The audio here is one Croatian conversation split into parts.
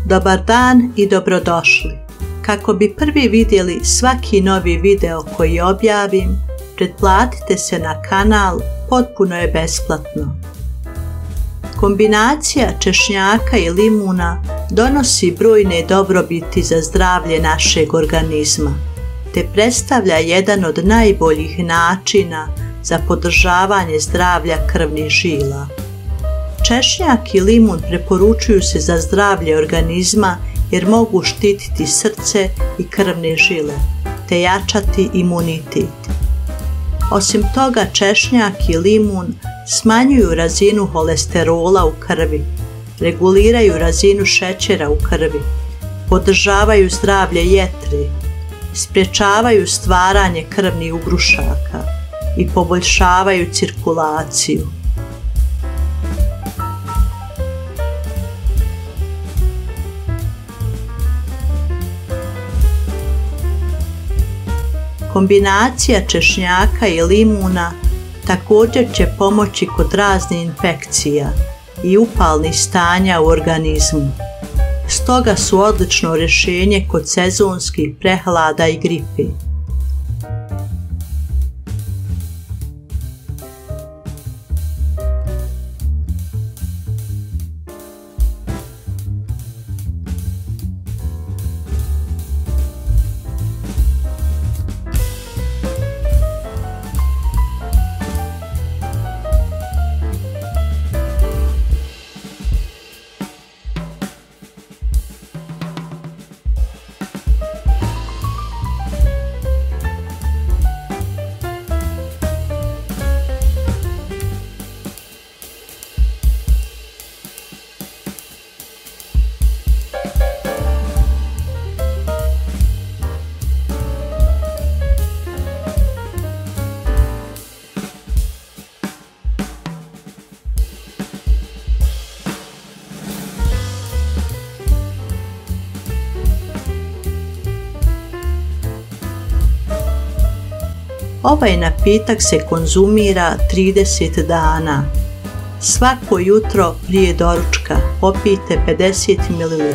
Dobar dan i dobrodošli. Kako bi prvi vidjeli svaki novi video koji objavim, pretplatite se na kanal, potpuno je besplatno. Kombinacija češnjaka i limuna donosi brojne dobrobiti za zdravlje našeg organizma, te predstavlja jedan od najboljih načina za podržavanje zdravlja krvnih žila. Češnjak i limun preporučuju se za zdravlje organizma jer mogu štititi srce i krvne žile, te jačati imunitet. Osim toga, češnjak i limun smanjuju razinu holesterola u krvi, reguliraju razinu šećera u krvi, podržavaju zdravlje jetre, sprječavaju stvaranje krvnih ugrušaka i poboljšavaju cirkulaciju. Kombinacija češnjaka i limuna također će pomoći kod raznih infekcija i upalnih stanja u organizmu. Stoga su odlično rješenje kod sezonskih prehlada i gripe. Ovaj napitak se konzumira 30 dana. Svako jutro prije doručka popijte 50 ml.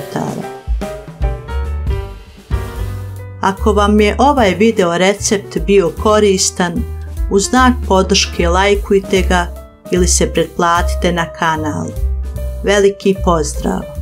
Ako vam je ovaj video recept bio koristan, u znak podrške lajkujte ga ili se pretplatite na kanal. Veliki pozdrav!